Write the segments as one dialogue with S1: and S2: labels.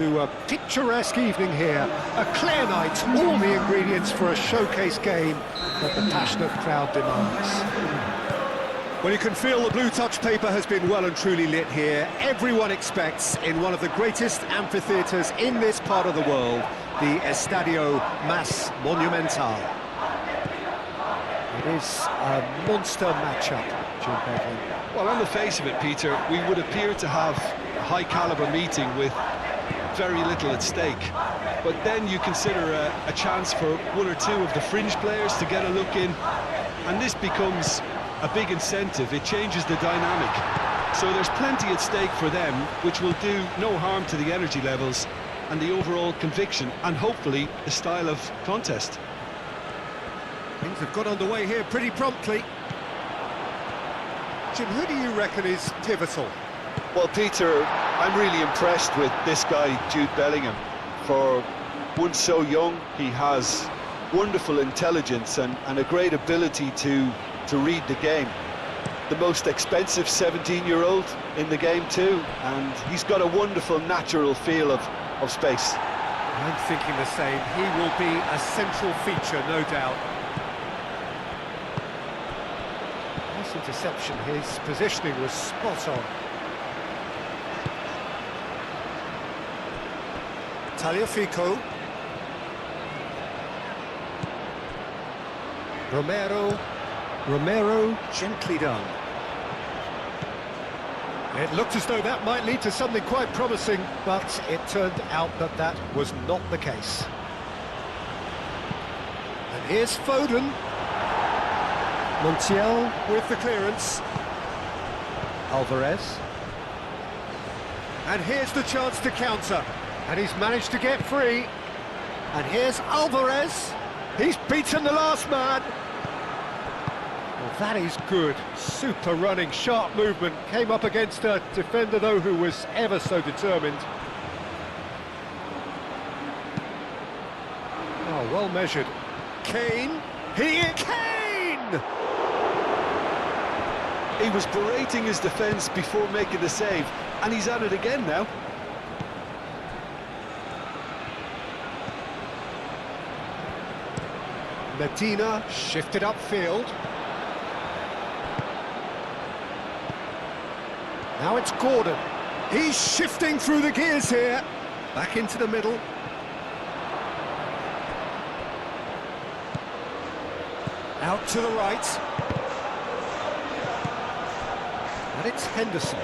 S1: To a picturesque evening here, a clear night, all the ingredients for a showcase game that the passionate crowd demands. Well, you can feel the blue touch paper has been well and truly lit here. Everyone expects, in one of the greatest amphitheatres in this part of the world, the Estadio Mas Monumental. It is a monster matchup, Jim Beglin.
S2: Well, on the face of it, Peter, we would appear to have a high-caliber meeting with very little at stake. But then you consider a chance for one or two of the fringe players to get a look in, and this becomes a big incentive. It changes the dynamic. So there's plenty at stake for them, which will do no harm to the energy levels and the overall conviction, and hopefully the style of contest.
S1: Things have got underway here pretty promptly. Jim, who do you reckon is pivotal?
S2: Well, Peter, I'm really impressed with this guy, Jude Bellingham. For one so young, he has wonderful intelligence and a great ability to read the game. The most expensive 17-year-old in the game too, and he's got a wonderful natural feel of space.
S1: I'm thinking the same. He will be a central feature, no doubt. Nice interception. His positioning was spot on. Tagliafico. Romero, gently done. It looked as though that might lead to something quite promising, but it turned out that that was not the case. And here's Foden. Montiel with the clearance. Alvarez. And here's the chance to counter. And he's managed to get free. And here's Alvarez. He's beaten the last man. Well, that is good. Super running, sharp movement. Came up against a defender, though, who was ever so determined. Oh, well measured. Kane. Kane!
S2: He was berating his defence before making the save, and he's at it again now.
S1: Medina shifted upfield. Now it's Gordon. He's shifting through the gears here. Back into the middle. Out to the right. And it's Henderson.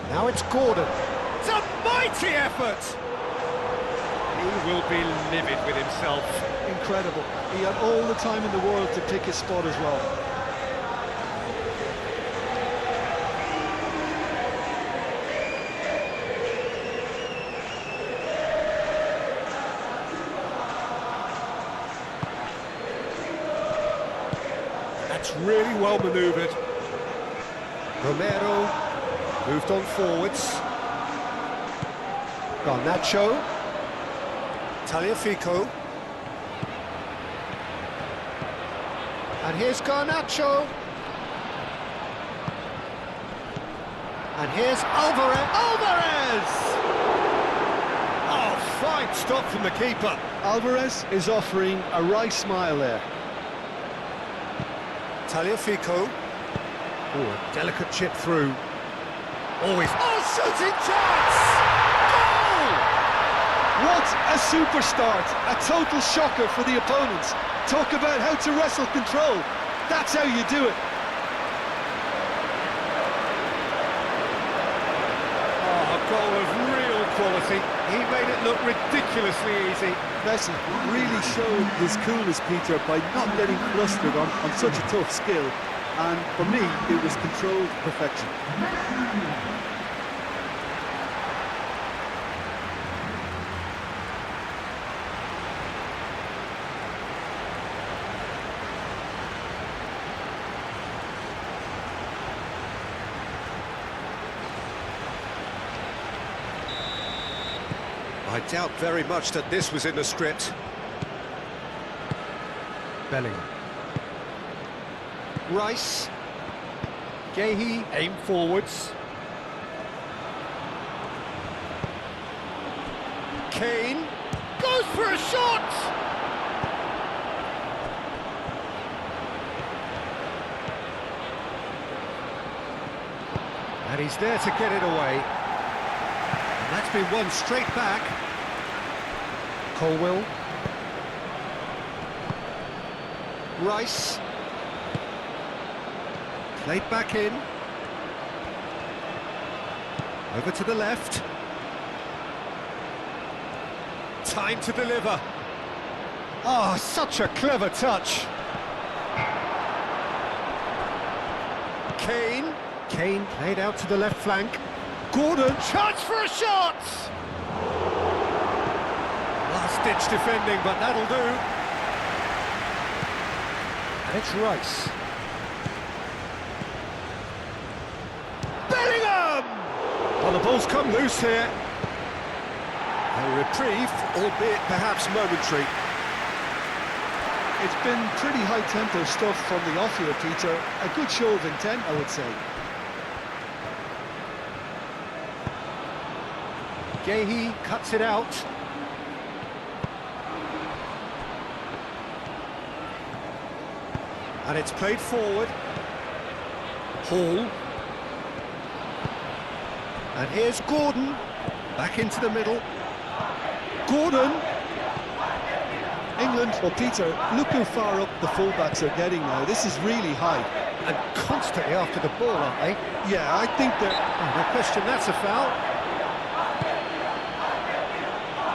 S1: Now it's Gordon. It's a mighty effort! He will be livid with himself.
S2: Incredible. He had all the time in the world to pick his spot as well.
S1: That's really well manoeuvred. Romero moved on forwards. Garnacho. Tagliafico. And here's Garnacho. And here's Alvarez. Alvarez! Oh, fine stop from the keeper.
S2: Alvarez is offering a wry smile there.
S1: Tagliafico. Oh, a delicate chip through. Always. Oh, shooting chance!
S2: What a super start, a total shocker for the opponents. Talk about how to wrestle control. That's how you do it.
S1: Oh, a goal of real quality. He made it look ridiculously easy.
S2: Messi really showed his coolness, Peter, by not getting flustered on such a tough skill. And for me, it was controlled perfection.
S1: I doubt very much that this was in the script. Bellingham. Rice. Gehi, aim forwards. Kane goes for a shot! And he's there to get it away. And that's been won straight back. Colwill. Rice. Played back in. Over to the left. Time to deliver. Oh, such a clever touch. Kane. Kane played out to the left flank. Gordon, chance for a shot! Last-ditch defending, but that'll do. And it's Rice. Bellingham! Well, the ball's come loose here. A reprieve, albeit perhaps momentary.
S2: It's been pretty high-tempo stuff from the off here, Peter. A good show of intent, I would say.
S1: Gahey cuts it out. And it's played forward. Hall. And here's Gordon. Back into the middle. Gordon.
S2: England, well, Peter, look how far up the fullbacks are getting now. This is really high.
S1: And constantly after the ball, aren't they?
S2: Yeah, I think they're...
S1: Oh, no question, that's a foul.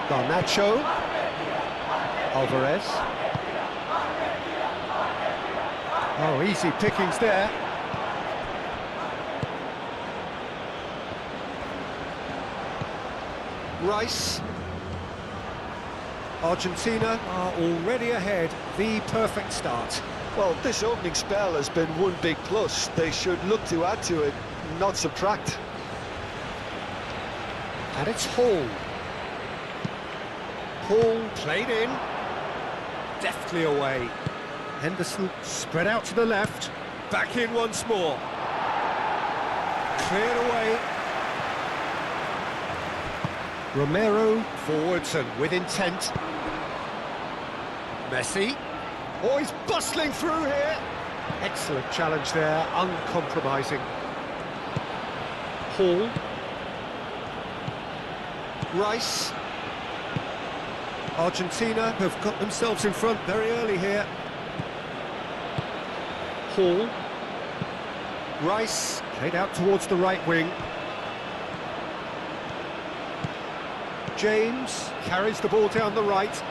S1: Garnacho. Alvarez. Oh, easy pickings there. Rice. Argentina are already ahead. The perfect start.
S2: Well, this opening spell has been one big plus. They should look to add to it, not subtract.
S1: And it's Hall. Hall played in. Deftly away. Henderson spread out to the left. Back in once more. Cleared away. Romero forwards and with intent. Messi. Oh, he's bustling through here. Excellent challenge there, uncompromising. Hall. Rice. Argentina have got themselves in front very early here. Hall. Rice played out towards the right wing. James carries the ball down the right.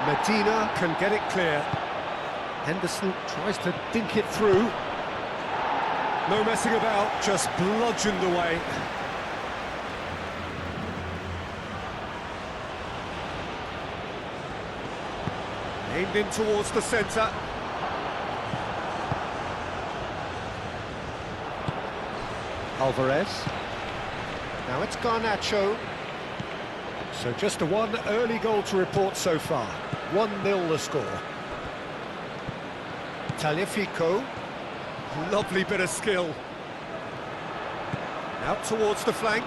S1: Medina can get it clear. Henderson tries to dink it through. No messing about, just bludgeoned away. Aimed in towards the centre. Alvarez. Now it's Garnacho. So just a one early goal to report so far. 1-0 the score. Tagliafico. Lovely bit of skill. Out towards the flank.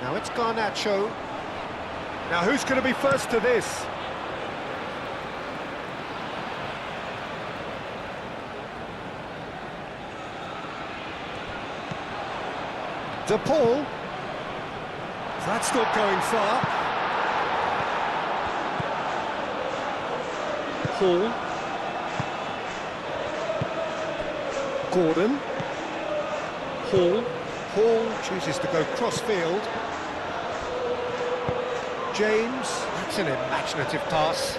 S1: Now it's Garnacho. Now who's going to be first to this? De Paul. That's not going far. Hall. Gordon. Hall. Hall chooses to go cross-field. James. That's an imaginative pass.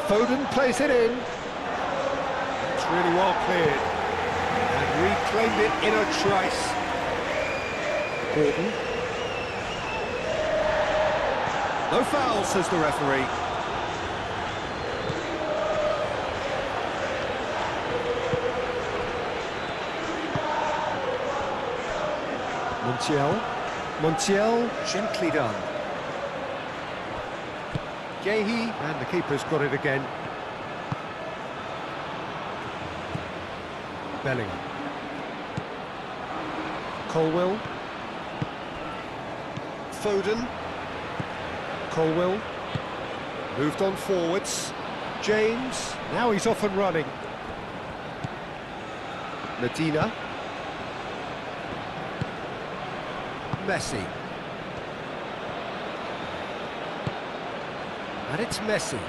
S1: Foden plays it in. It's really well cleared. And reclaimed it in a trice. Gordon. No foul, says the referee. Montiel. Montiel, gently done. Gahey, and the keeper's got it again. Bellingham. Colwill. Foden. Colwill. Moved on forwards. James. Now he's off and running. Medina. Messi. And it's Messi.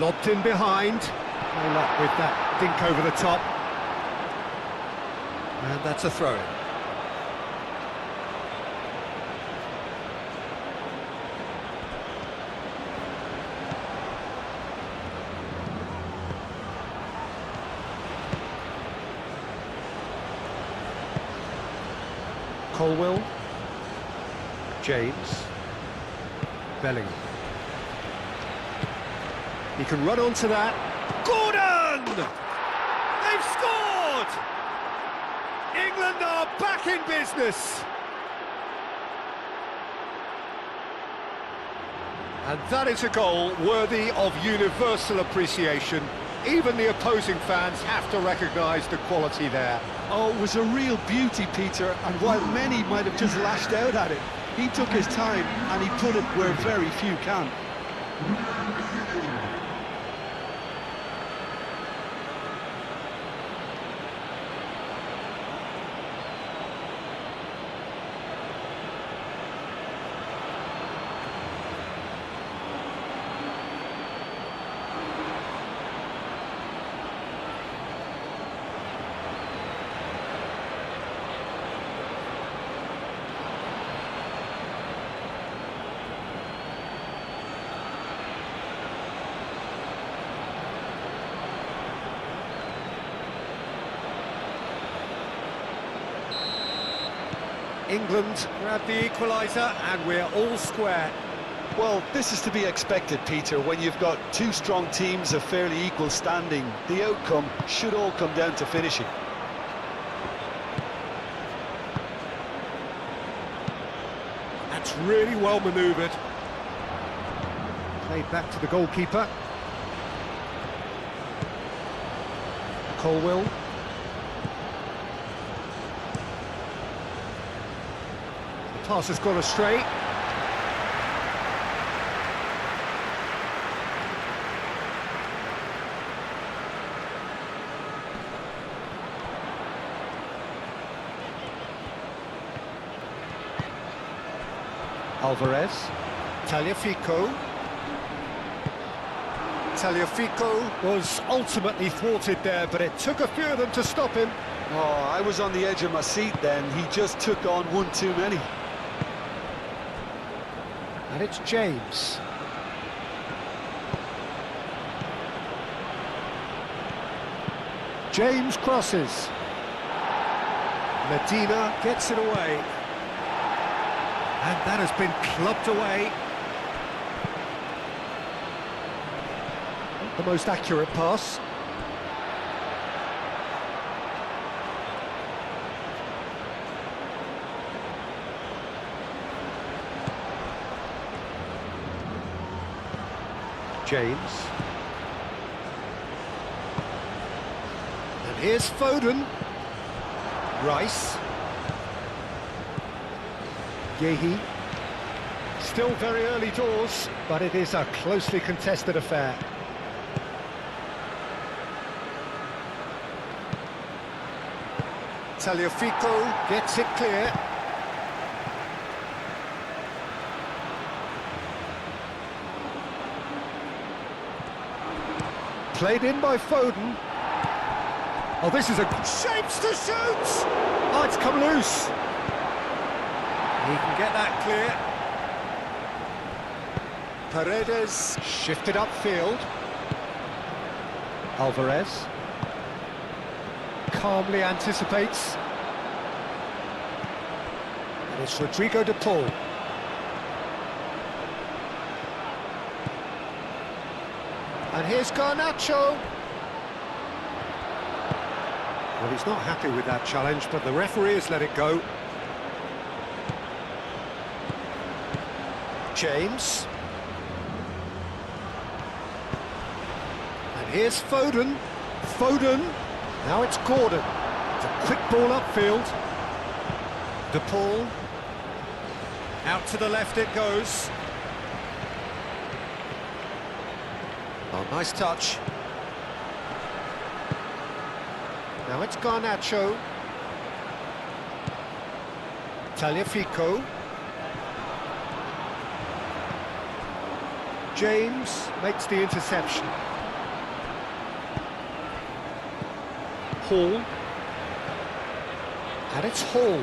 S1: Lobbed in behind. No luck with that dink over the top. And that's a throw-in. Colwill. James. Bellingham. He can run onto that. Gordon! They've scored! England are back in business! And that is a goal worthy of universal appreciation. Even the opposing fans have to recognise the quality there.
S2: Oh, it was a real beauty, Peter, and while many might have just lashed out at it, he took his time and he put it where very few can.
S1: England grab the equaliser and we're all square.
S2: Well, this is to be expected, Peter, when you've got two strong teams of fairly equal standing. The outcome should all come down to finishing.
S1: That's really well manoeuvred. Played back to the goalkeeper. Colwill. The pass has gone astray. Alvarez. Tagliafico. Tagliafico was ultimately thwarted there, but it took a few of them to stop him.
S2: Oh, I was on the edge of my seat then. He just took on one too many.
S1: And it's James. James crosses. Medina gets it away. And that has been clubbed away. Not the most accurate pass. James. And here's Foden. Rice. Yehi. Still very early doors, but it is a closely contested affair. Tagliafico gets it clear. Played in by Foden. Oh, this is a shapes to shoot! Oh, it's come loose. He can get that clear. Paredes shifted upfield. Alvarez calmly anticipates. And it's Rodrigo de Paul. And here's Garnacho. Well, he's not happy with that challenge, but the referee has let it go. James. And here's Foden. Foden. Now it's Gordon. It's a quick ball upfield. De Paul. Out to the left it goes. Oh, nice touch. Now it's Garnacho. Tagliafico. James makes the interception. Hall. And it's Hall.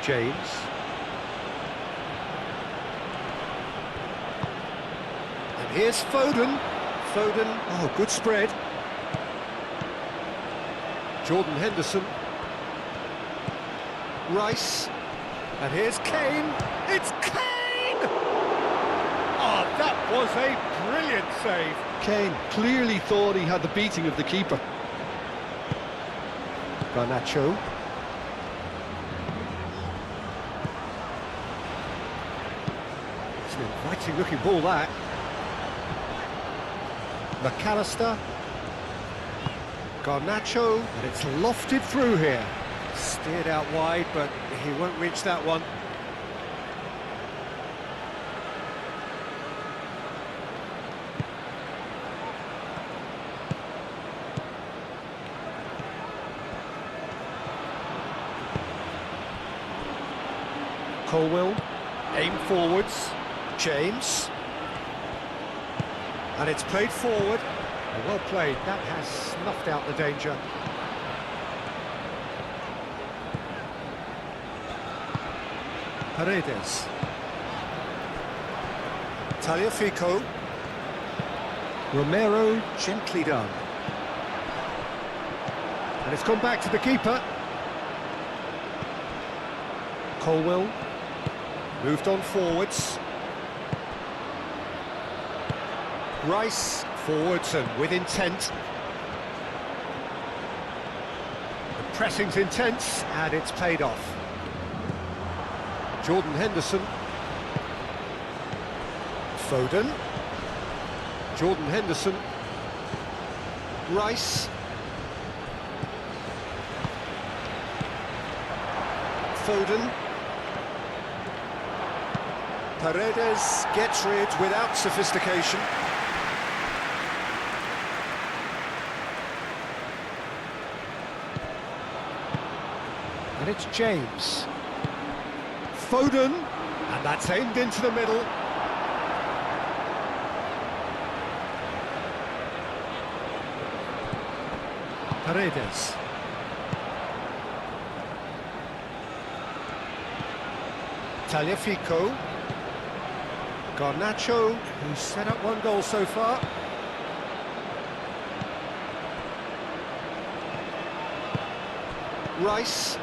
S1: James. And here's Foden. Foden, oh, good spread. Jordan Henderson. Rice. And here's Kane. It's Kane! Oh, that was a brilliant save.
S2: Kane clearly thought he had the beating of the keeper.
S1: Garnacho. It's an inviting looking ball, that. McAllister. Garnacho, and it's lofted through here. Steered out wide, but he won't reach that one. Colwill, aim forwards. James. And it's played forward. Well played, that has snuffed out the danger. Paredes. Tagliafico. Romero, gently done. And it's gone back to the keeper. Colwill. Moved on forwards. Rice. Forwards and with intent. The pressing's intense and it's paid off. Jordan Henderson. Foden. Jordan Henderson. Rice. Foden. Paredes gets rid without sophistication. And it's James. Foden, and that's aimed into the middle. Paredes. Tagliafico. Garnacho, who's set up one goal so far. Rice.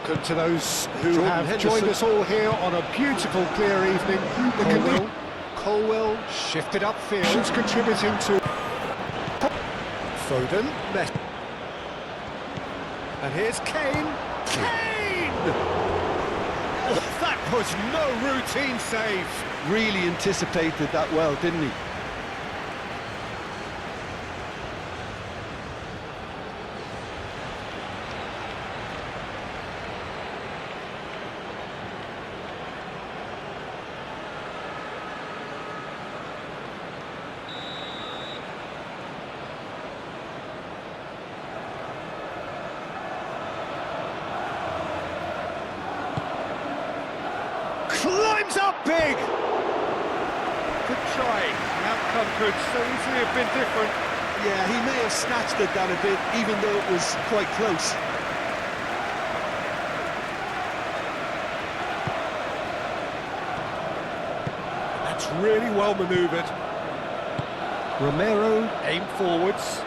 S1: Good to those who
S2: Jordan
S1: have
S2: Henderson.
S1: joined us all here on a beautiful, clear evening. Colwill shifted upfield. It's contributing to... Foden, Messi. And here's Kane. Kane! Oh, that was no routine save.
S2: Really anticipated that well, didn't he?
S1: Climbs up big! Good try. The outcome could so easily have been different.
S2: Yeah, he may have snatched at that a bit, even though it was quite close.
S1: That's really well manoeuvred. Romero, aim forwards.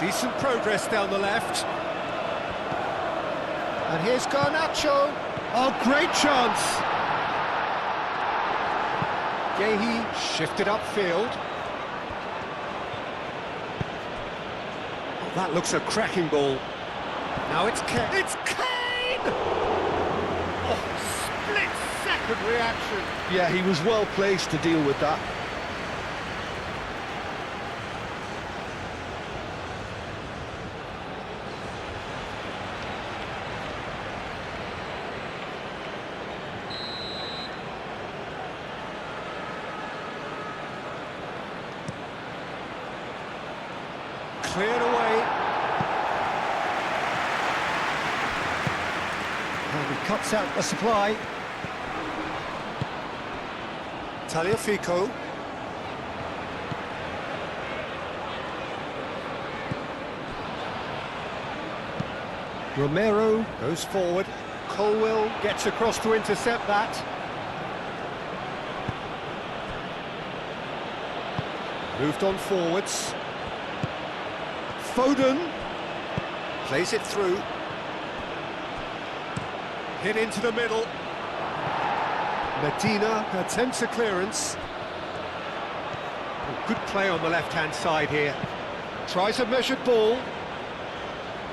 S1: Decent progress down the left. And here's Garnacho. Oh, great chance! Gehi shifted upfield. Oh, that looks a cracking ball. Now it's Kane. It's Kane! Oh, split-second reaction.
S2: Yeah, he was well placed to deal with that.
S1: Cleared away. And he cuts out the supply. Tagliafico. Romero goes forward. Colwell gets across to intercept that. Moved on forwards. Foden plays it through. Hit into the middle. Medina attempts a clearance. Good play on the left-hand side here. Tries a measured ball.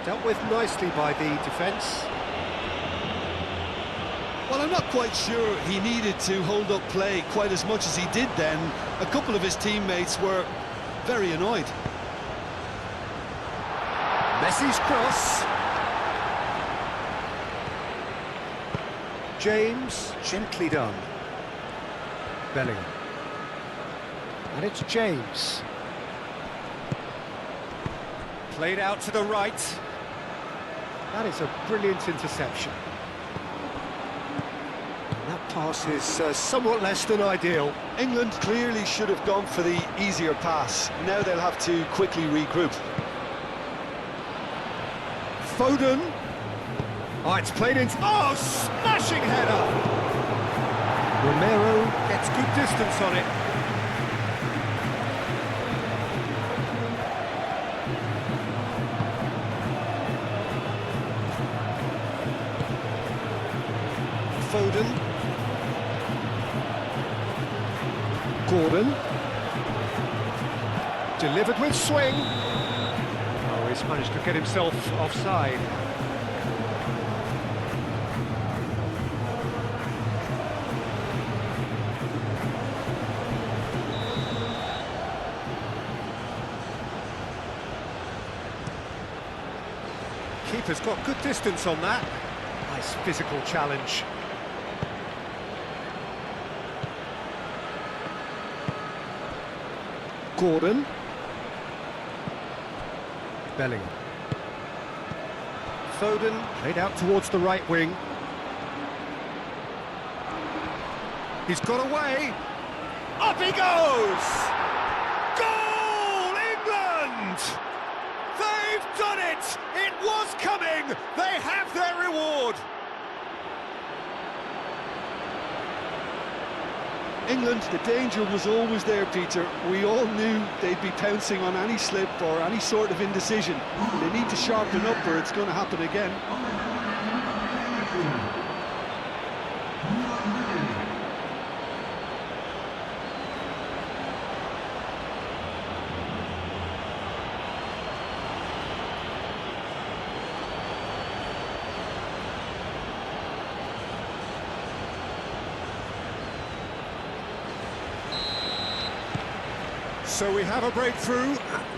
S1: Dealt with nicely by the defence.
S2: Well, I'm not quite sure he needed to hold up play quite as much as he did then. A couple of his teammates were very annoyed.
S1: Messi's cross. James, gently done. Bellingham. And it's James. Played out to the right. That is a brilliant interception. And that pass is somewhat less than ideal.
S2: England clearly should have gone for the easier pass. Now they'll have to quickly regroup.
S1: Foden. Oh, it's played into... Oh, smashing header! Romero gets good distance on it. Foden. Gordon. Delivered with swing. Oh, he's managed to get himself offside. Keeper's got good distance on that. Nice physical challenge. Gordon. Bellingham. Foden played out towards the right wing. He's got away. Up he goes! Goal, England! They've done it! It was coming! They have their reward!
S2: England, the danger was always there, Peter. We all knew they'd be pouncing on any slip or any sort of indecision. They need to sharpen up or it's going to happen again.
S1: So we have a breakthrough.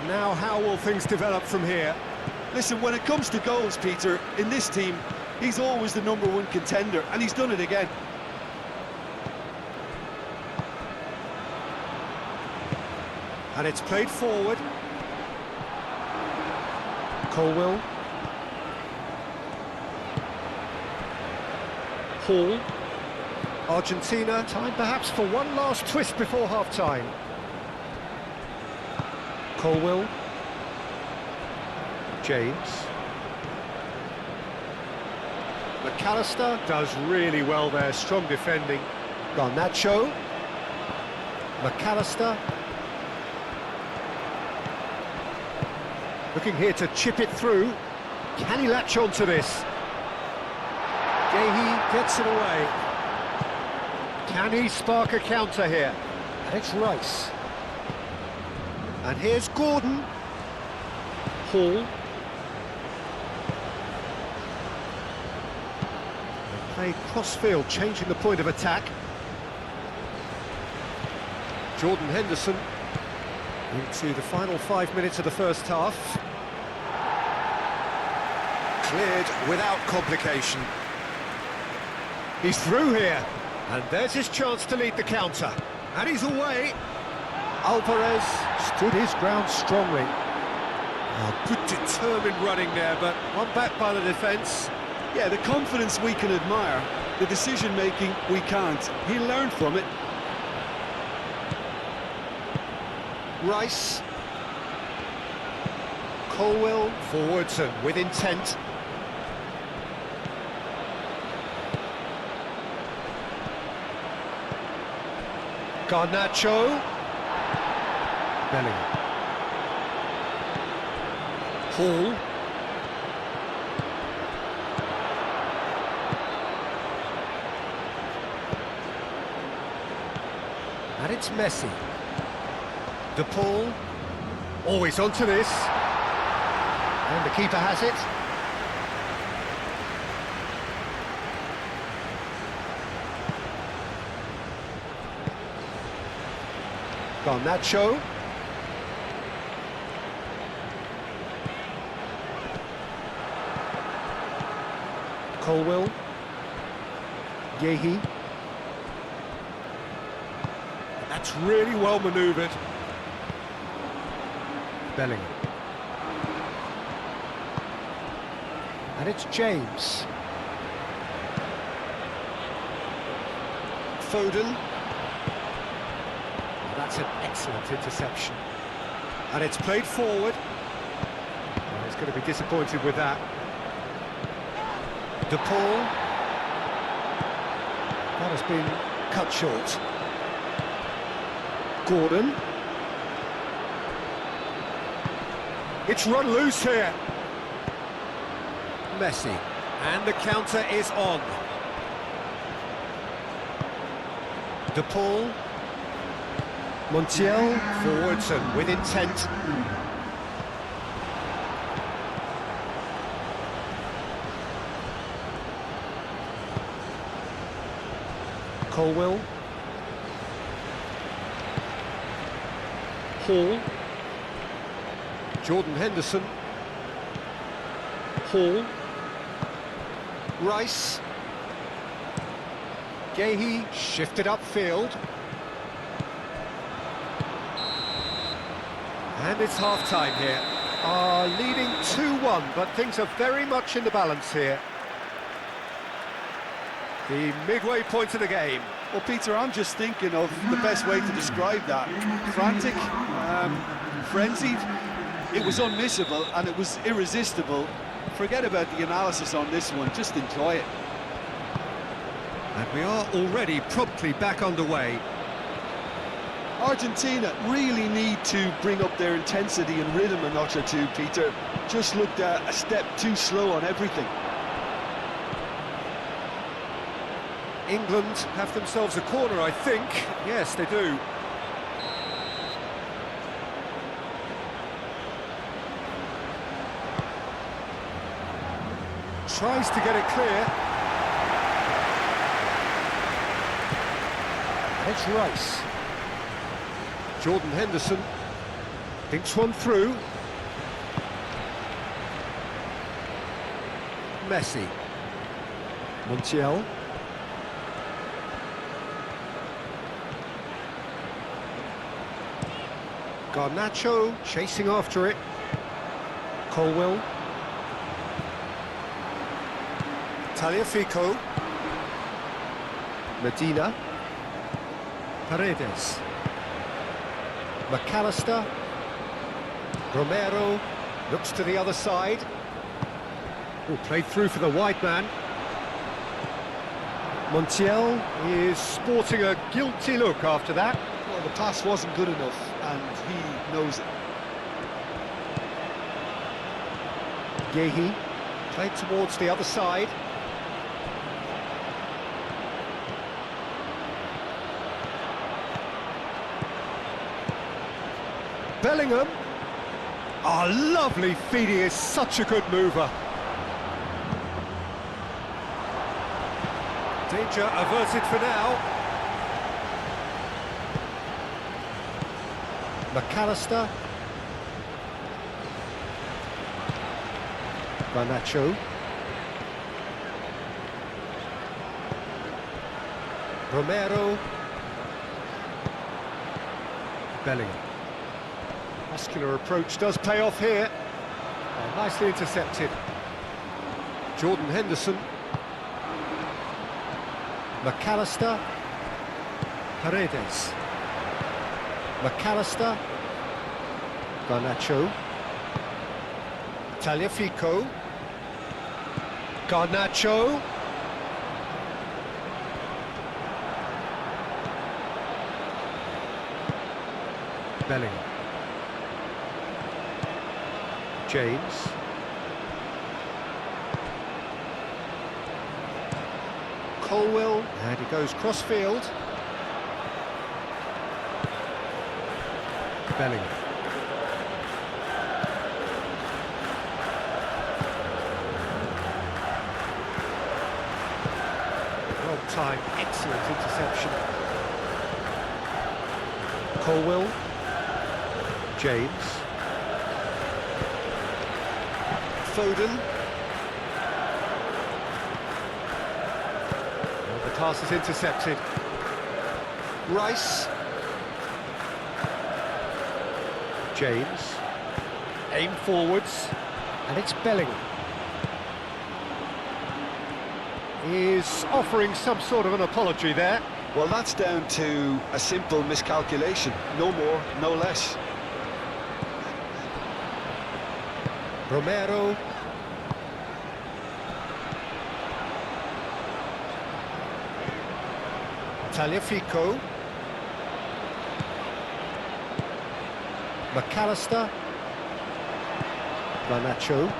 S1: Now how will things develop from here?
S2: Listen, when it comes to goals, Peter, in this team, he's always the #1 contender, and he's done it again.
S1: And it's played forward. Colwell. Hall. Argentina, time perhaps for one last twist before half-time. Colwell. James. McAllister does really well there, strong defending. Garnacho. McAllister. Looking here to chip it through. Can he latch on to this? Gahey gets it away. Can he spark a counter here? And it's Rice. And here's Gordon. Hall. They play cross-field, changing the point of attack. Jordan Henderson into the final 5 minutes of the first half. Cleared without complication. He's through here, and there's his chance to lead the counter. And he's away. Alvarez stood his ground strongly. Oh, good determined running there, but one back by the defence.
S2: Yeah, the confidence we can admire, the decision-making we can't. He learned from it.
S1: Rice. Colwell forwards and with intent. Garnacho. Bellingham. Hall. And it's Messi. De Paul. Always onto this. And the keeper has it. Garnacho. Colwell. Yehi. That's really well manoeuvred. Bellingham. And it's James. Foden. That's an excellent interception. And it's played forward. Well, he's going to be disappointed with that. De Paul. That has been cut short. Gordon. It's run loose here. Messi. And the counter is on. De Paul. Montiel, forwards and with intent. Colwell. Hall. Jordan Henderson. Hall. Rice. Yehi shifted upfield. And it's half-time here. Leading 2-1, but things are very much in the balance here. The midway point of the game.
S2: Well, Peter, I'm just thinking of the best way to describe that. Frantic, frenzied. It was unmissable and it was irresistible. Forget about the analysis on this one, just enjoy it.
S1: And we are already promptly back underway.
S2: Argentina really need to bring up their intensity and rhythm a notch or two, Peter. Just looked a step too slow on everything.
S1: England have themselves a corner, I think. Yes, they do. Tries to get it clear. It's Rice. Jordan Henderson thinks one through. Messi. Montiel. Garnacho chasing after it. Colwell. Tagliafico. Medina. Paredes. McAllister. Romero looks to the other side. Oh, played through for the wide man. Montiel is sporting a guilty look after that.
S2: Well, the pass wasn't good enough, and he knows it.
S1: Yehi played towards the other side. Bellingham. Oh, lovely feed, he is such a good mover. Danger averted for now. McAllister. Garnacho. Romero. Bellingham. Muscular approach does pay off here. Nicely intercepted. Jordan Henderson. McAllister. Paredes. McAllister. Garnacho. Tagliafico. Garnacho. Bellingham. James. Colwell, and he goes cross-field. Bellingham. Well-timed, excellent interception. Colwell. James. Foden. Well, the pass is intercepted. Rice. James. Aim forwards. And it's Bellingham. He's offering some sort of an apology there.
S2: Well, that's down to a simple miscalculation. No more, no less.
S1: Romero. Tagliafico. McAllister. Garnacho.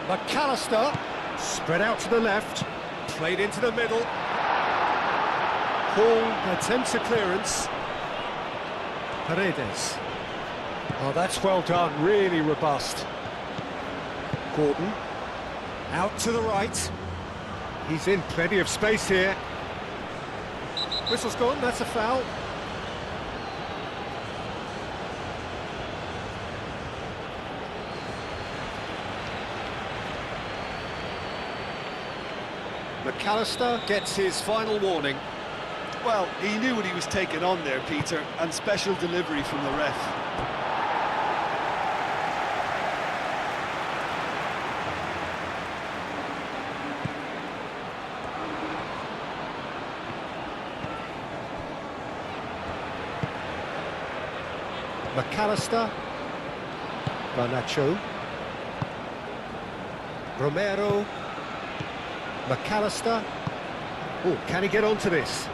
S1: McAllister. Spread out to the left. Played into the middle. Hall attempts a clearance. Paredes. Oh, that's well done. Really robust. Gordon. Out to the right. He's in plenty of space here. Whistle's gone, that's a foul. McAllister gets his final warning.
S2: Well, he knew what he was taking on there, Peter, and special delivery from the ref.
S1: McAllister. Garnacho. Romero. McAllister. Oh, can he get onto this?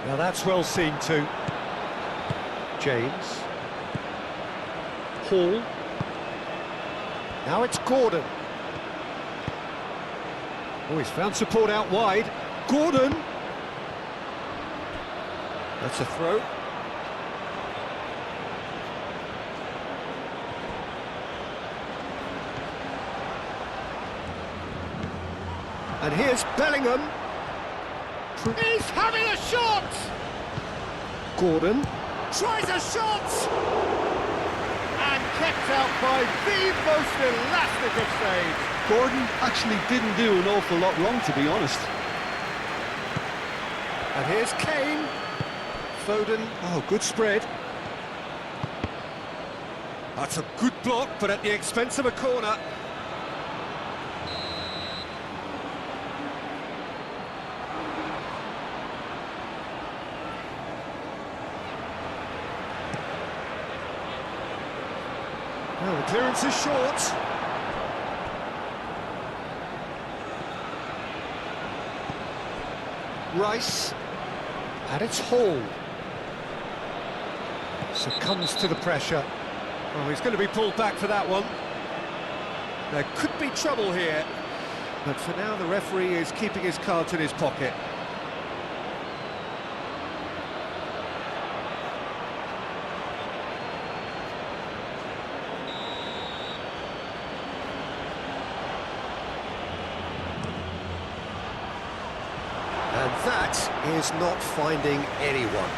S1: Now that's well seen too. James. Hall. Now it's Gordon. Oh, he's found support out wide. Gordon. That's a throw. And here's Bellingham. He's having a shot! Gordon tries a shot! And kept out by the most elastic of saves.
S2: Gordon actually didn't do an awful lot wrong, to be honest.
S1: And here's Kane. Foden. Oh, good spread. That's a good block, but at the expense of a corner. Oh, the clearance is short. Rice. And it's Hall. Succumbs to the pressure. Oh, he's going to be pulled back for that one. There could be trouble here. But for now, the referee is keeping his cards in his pocket. And that is not finding anyone.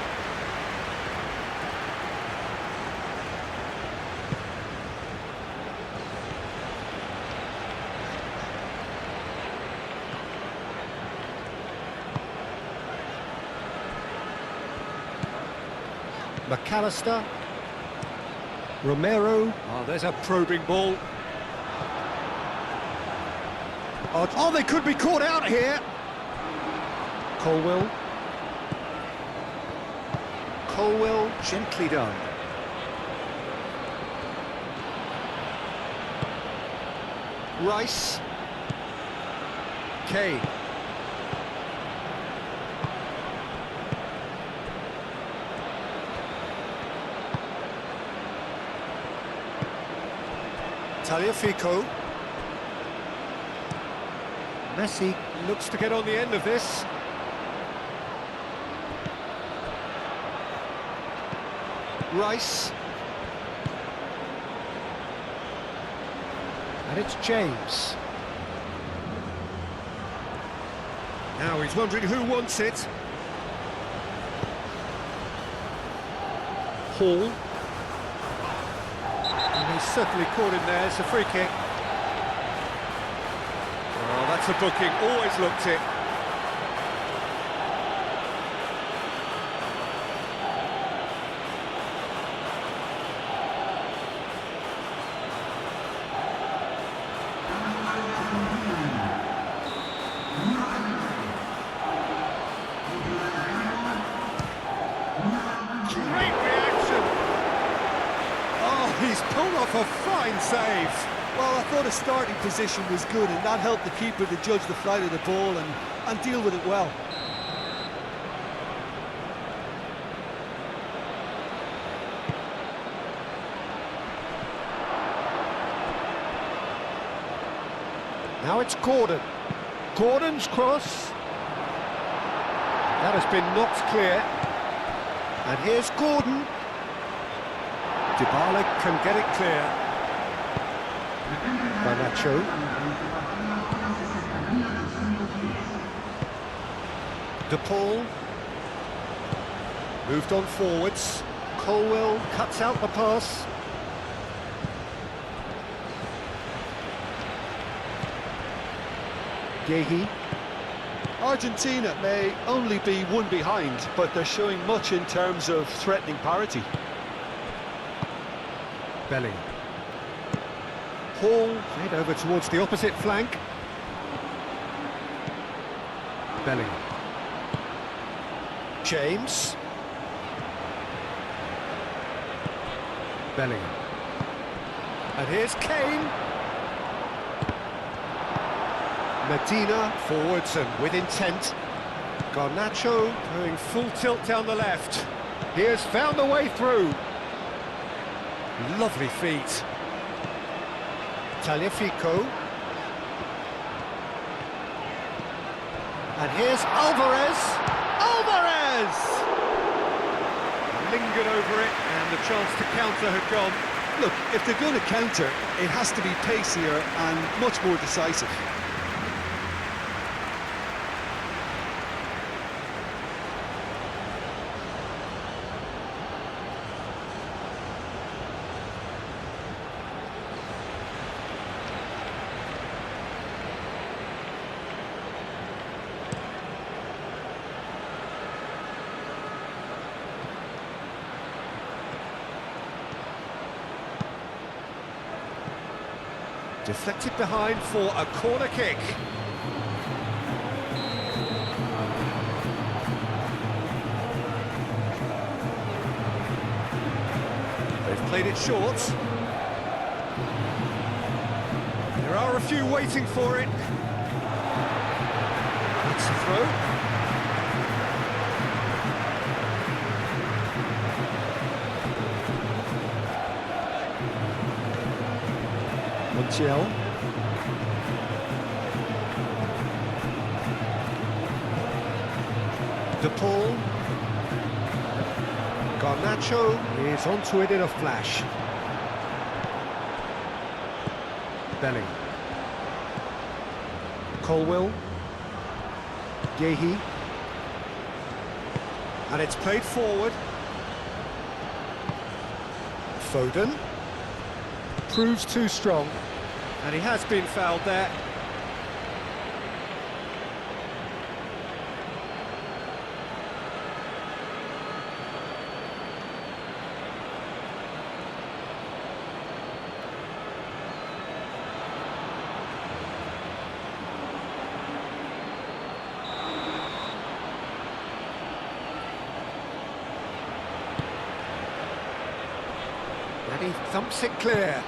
S1: McAllister. Romero. Oh, there's a probing ball. Oh, they could be caught out here. Colwill. Colwill, gently done. Rice. Kane. Tagliafico. Messi looks to get on the end of this. Rice. And it's James. Now he's wondering who wants it. Hall. And he's certainly caught him there. It's a free kick. Oh, that's a booking. Always looked it. Great reaction. Oh, he's pulled off a fine save.
S3: Well, I thought his starting position was good, and that helped the keeper to judge the flight of the ball and deal with it well.
S1: Now it's Gordon. Gordon's cross. That has been knocked clear. And here's Gordon. Dybala can get it clear. Garnacho. De Paul. Moved on forwards. Colwill cuts out the pass. Yehi.
S2: Argentina may only be one behind, but they're showing much in terms of threatening parity.
S1: Belly. Hall played over towards the opposite flank. Belly. James. Belly. And here's Kane. Medina forwards and with intent. Garnacho going full tilt down the left. He has found a way through. Lovely feet. Tagliafico. And here's Alvarez. Alvarez! Lingered over it, and the chance to counter had gone.
S2: Look, if they're going to counter, it has to be pacier and much more decisive.
S1: Deflected behind for a corner kick. They've played it short. There are a few waiting for it. It's a throw. Montiel. De Paul. Garnacho is onto it in a flash. Belly. Colwill. Yehi. And it's played forward. Foden. Proves too strong. And he has been fouled there. And he thumps it clear.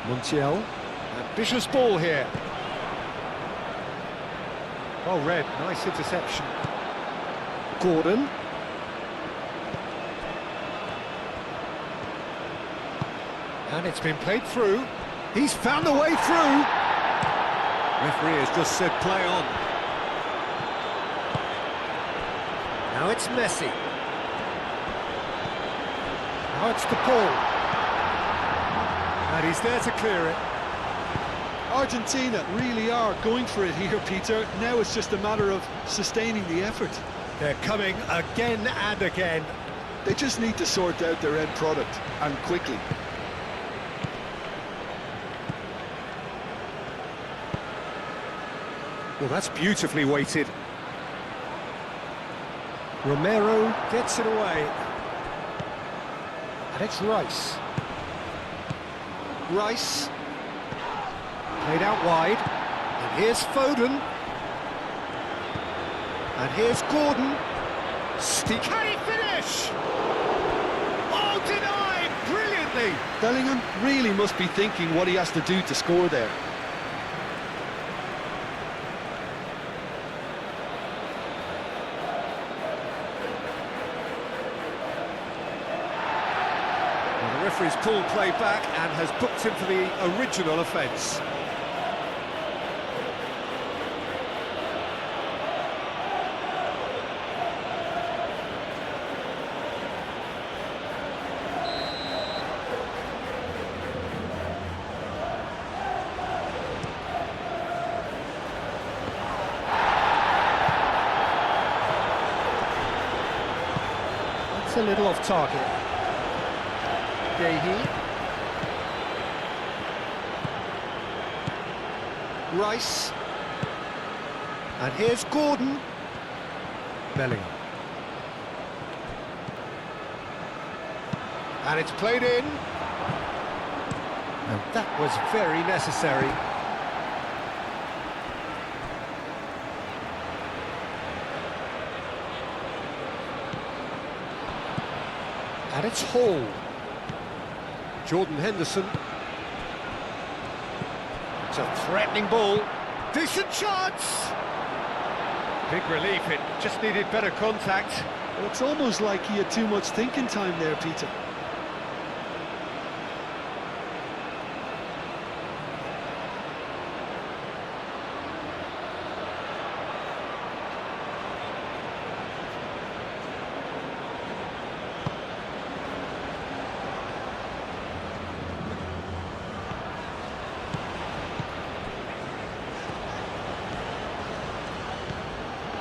S1: Montiel. Ambitious ball here. Well read, nice interception. Gordon. And it's been played through. He's found the way through. Referee has just said play on. Now it's Messi. Now it's the Paul. And he's there to clear it.
S3: Argentina really are going for it here, Peter. Now it's just a matter of sustaining the effort.
S1: They're coming again and again.
S2: They just need to sort out their end product, and quickly.
S1: Well, that's beautifully weighted. Romero gets it away. And it's Rice. Rice. Played out wide. And here's Foden. And here's Gordon. Can he finish? Oh, denied! Brilliantly!
S2: Bellingham really must be thinking what he has to do to score there.
S1: Well, the referee's pulled play back and has booked him for the original offence. A little off target. Gahey. Rice. And here's Gordon. Bellingham. And it's played in. And that was very necessary. And it's Hall. Jordan Henderson. It's a threatening ball. Decent chance! Big relief, it just needed better contact.
S3: Well, it's almost like he had too much thinking time there, Peter.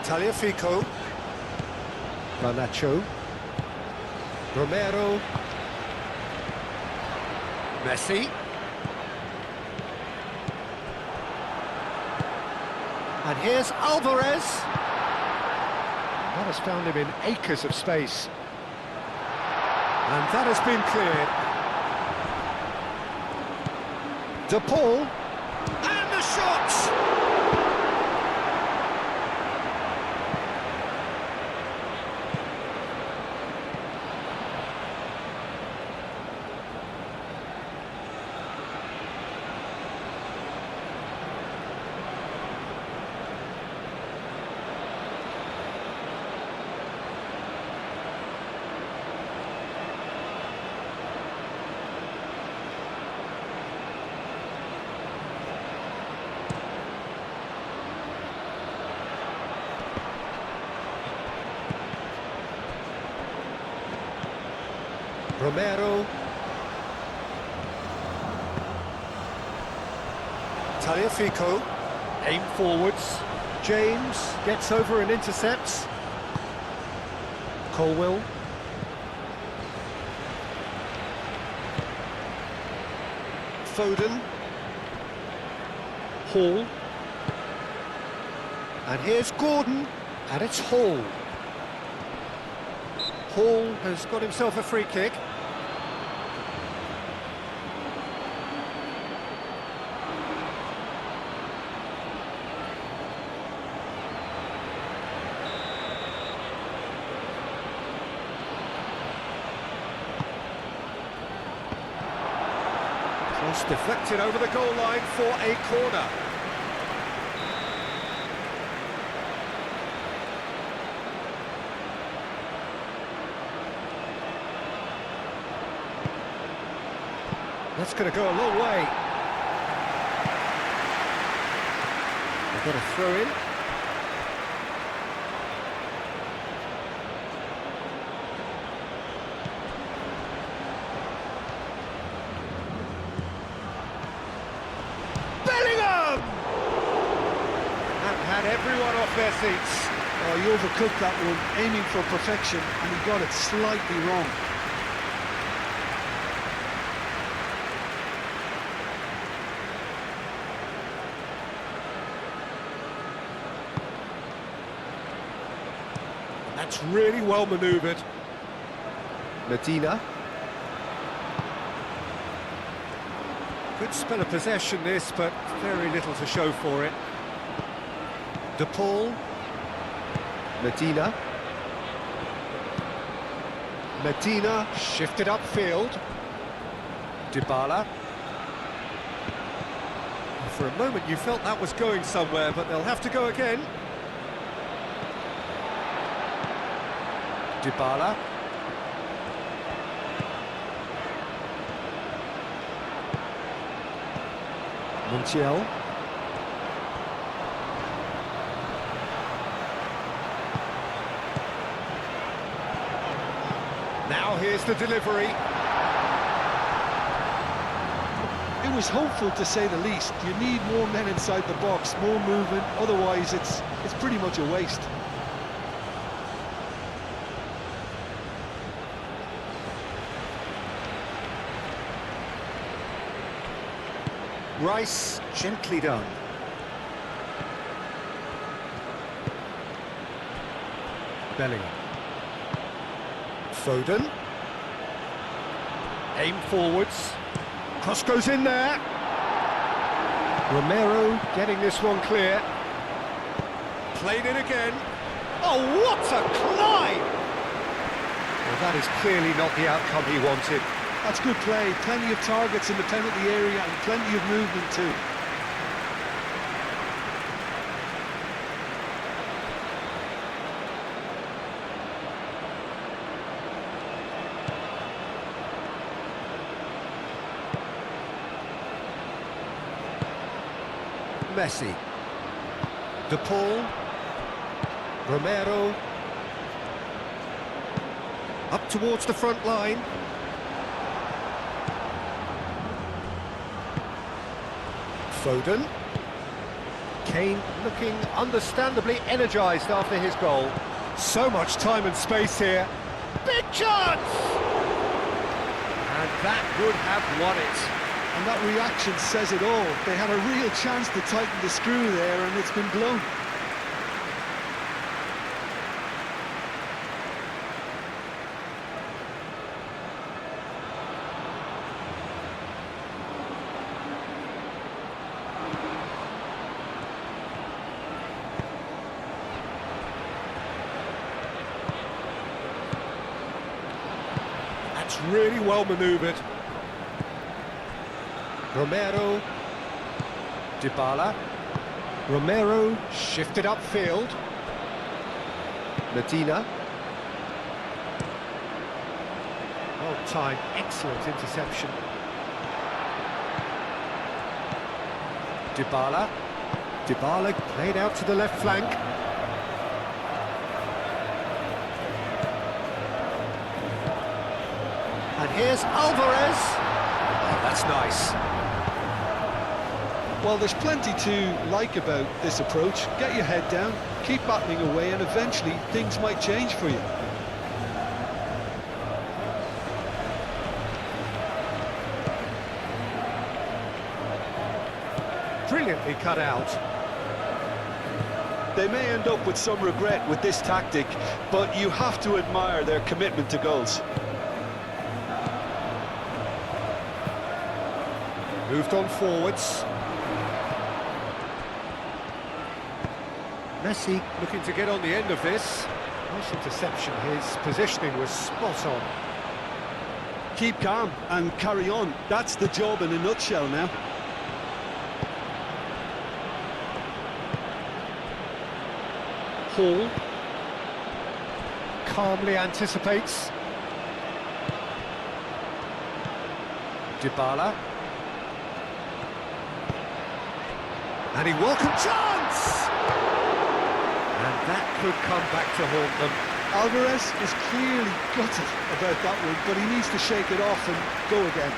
S1: Tagliafico. Garnacho. Romero. Messi. And here's Alvarez. That has found him in acres of space. And that has been cleared. De Paul. And the shot! Romero. Tagliafico. Aim forwards. James gets over and intercepts. Colwell. Foden. Hall. And here's Gordon. And it's Hall. Hall has got himself a free kick. Cross deflected over the goal line for a corner. That's going to go a long way. They've got a throw in. Bellingham! That had everyone off their seats.
S3: Oh, he overcooked that one, aiming for perfection, and he got it slightly wrong.
S1: That's really well manoeuvred. Medina. Good spell of possession this, but very little to show for it. De Paul. Medina. Medina shifted upfield. Dybala. For a moment you felt that was going somewhere, but they'll have to go again. Dybala. Montiel. Now here's the delivery.
S3: It was hopeful, to say the least. You need more men inside the box, more movement, otherwise it's pretty much a waste.
S1: Rice, gently done. Bellingham. Foden. Aim forwards. Cross goes in there. Romero getting this one clear. Played in again. Oh, what a climb! Well, that is clearly not the outcome he wanted.
S3: That's good play, plenty of targets in the penalty area and plenty of movement too.
S1: Messi. De Paul. Romero. Up towards the front line. Foden. Kane looking understandably energised after his goal. So much time and space here. Big chance! And that would have won it.
S3: And that reaction says it all. They had a real chance to tighten the screw there, and it's been blown.
S1: That's really well manoeuvred. Romero. Dybala. Romero shifted upfield. Medina. Well timed, excellent interception. Dybala. Dybala played out to the left flank. And here's Alvarez. Oh, that's nice.
S3: Well, there's plenty to like about this approach. Get your head down, keep battling away, and eventually things might change for you.
S1: Brilliantly cut out.
S2: They may end up with some regret with this tactic, but you have to admire their commitment to goals.
S1: Moved on forwards. Messi looking to get on the end of this. Nice interception, his positioning was spot on.
S2: keep calm and carry on. That's the job in a nutshell now.
S1: Hall calmly anticipates. Dybala. And he welcomed chance! And that could come back to haunt them.
S3: Alvarez is clearly gutted about that one, but he needs to shake it off and go again.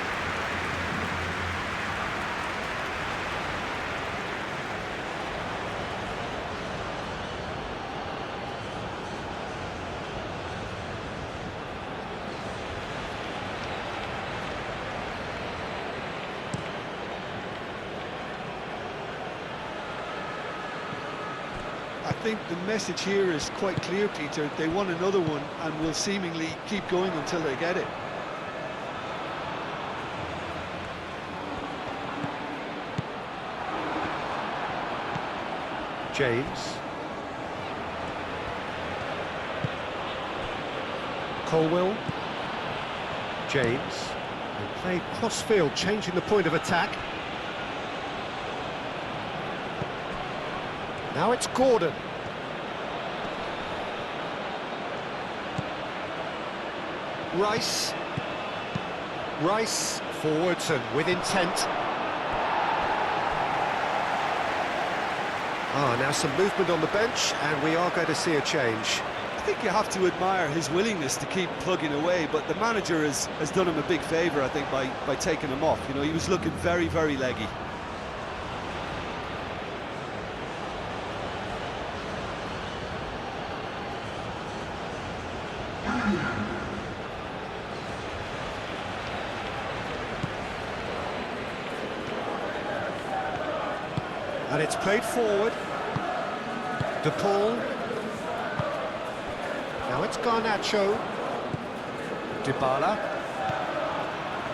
S3: I think the message here is quite clear, Peter. They want another one and will seemingly keep going until they get it.
S1: James. Colwell. James. They played cross-field, changing the point of attack. Now it's Gordon. Rice. Rice forwards and with intent. Now some movement on the bench, and we are going to see a change.
S2: I think you have to admire his willingness to keep plugging away, but the manager has done him a big favour, I think, by taking him off. You know, he was looking very, very leggy.
S1: And it's played forward. De Paul. Now it's Garnacho. Dybala.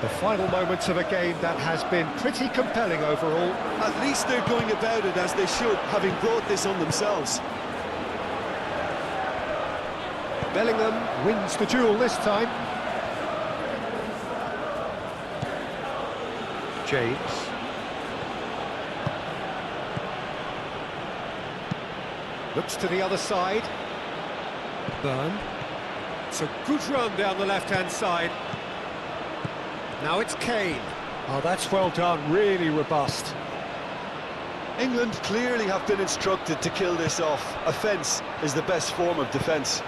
S1: The final moments of a game that has been pretty compelling overall.
S2: At least they're going about it as they should, having brought this on themselves.
S1: Bellingham wins the duel this time. James. Looks to the other side. Burn. It's a good run down the left-hand side. Now it's Kane. Oh, that's well done, really robust.
S2: England clearly have been instructed to kill this off. Offence is the best form of defence.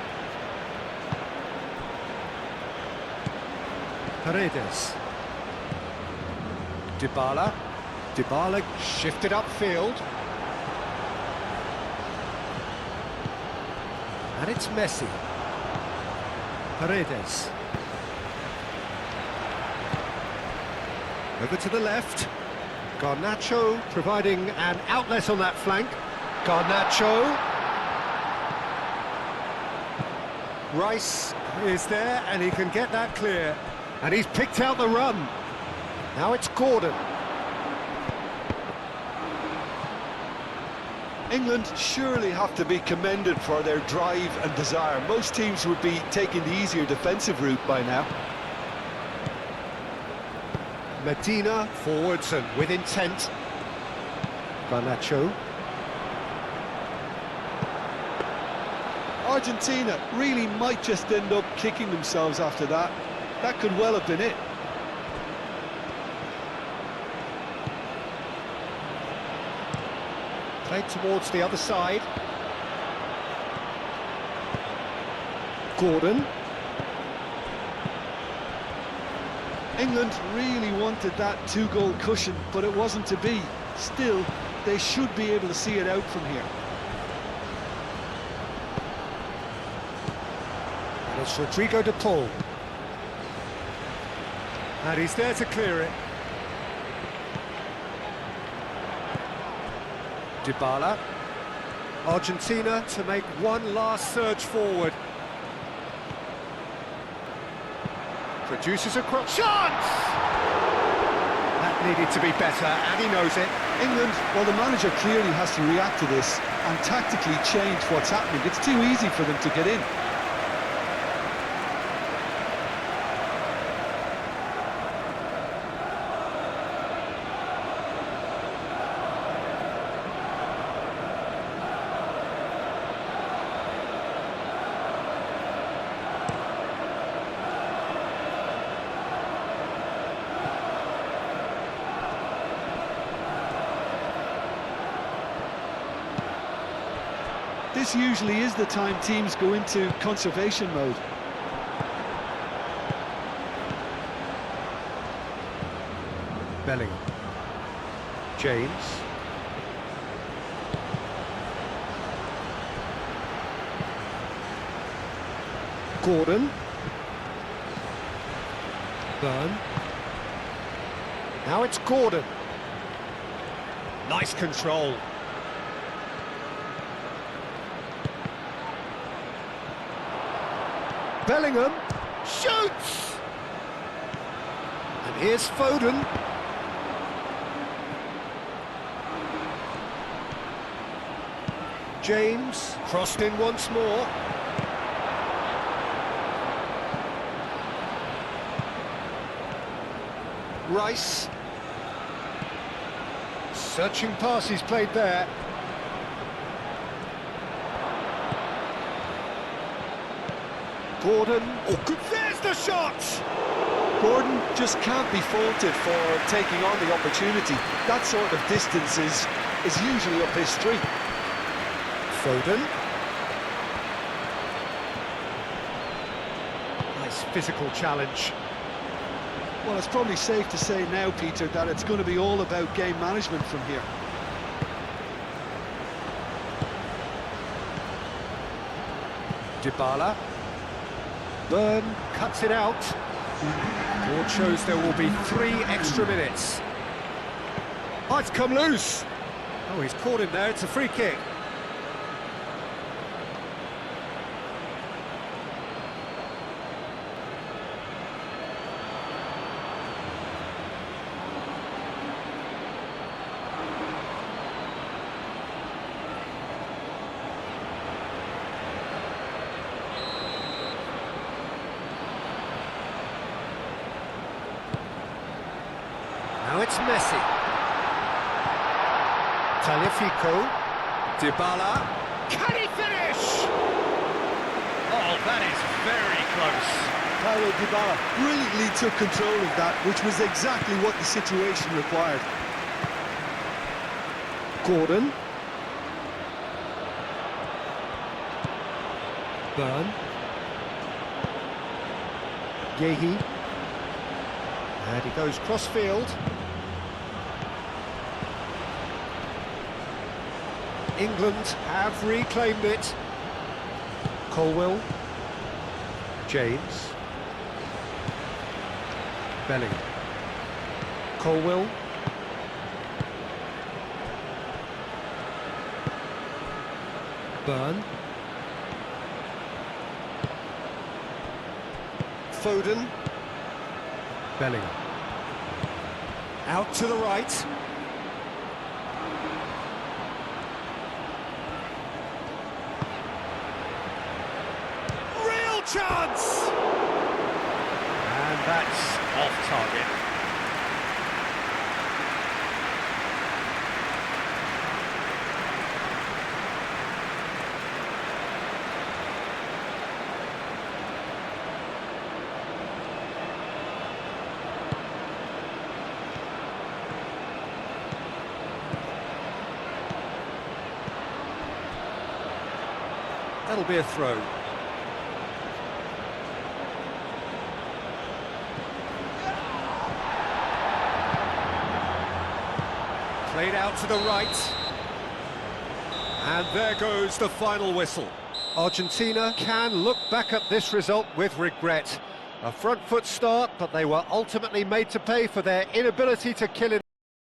S1: Paredes. Dybala. Dybala shifted upfield. And it's Messi. Paredes. Over to the left. Garnacho providing an outlet on that flank. Garnacho. Rice is there and he can get that clear. And he's picked out the run. Now it's Gordon.
S2: England surely have to be commended for their drive and desire. Most teams would be taking the easier defensive route by now.
S1: Medina forwards and with intent. Garnacho.
S3: Argentina really might just end up kicking themselves after that. That could well have been it.
S1: Played towards the other side. Gordon.
S3: England really wanted that two-goal cushion, but it wasn't to be. Still, they should be able to see it out from here.
S1: And it's Rodrigo de Paul. And he's there to clear it. Dybala. Argentina to make one last surge forward. Produces a cross. Chance! That needed to be better, and he knows it.
S3: England, well, the manager clearly has to react to this and tactically change what's happening. It's too easy for them to get in. This usually is the time teams go into conservation mode.
S1: Bellingham. James. Gordon. Byrne. Now it's Gordon. Nice control. Bellingham shoots! And here's Foden. James, crossed in once more. Rice. Searching pass he's played there. Gordon. Oh, good. There's the shot!
S3: Gordon just can't be faulted for taking on the opportunity. That sort of distance is usually up his street.
S1: Foden. Nice physical challenge.
S3: Well, it's probably safe to say now, Peter, that it's going to be all about game management from here.
S1: Dybala. Byrne cuts it out. Board shows there will be 3 extra minutes. Oh, it's come loose. Oh, he's caught him there. It's a free kick. Now it's Messi. Taliafico. Dybala. Can he finish? Oh, that is very close.
S3: Paulo Dybala brilliantly took control of that, which was exactly what the situation required.
S1: Gordon. Byrne. Yehi. And he goes cross-field. England have reclaimed it. Colwill. James. Bellingham. Colwill. Byrne. Foden. Bellingham. Out to the right. Real chance! And that's off target. That'll be a throw. Played out to the right. And there goes the final whistle. Argentina can look back at this result with regret. A front foot start, but they were ultimately made to pay for their inability to kill it.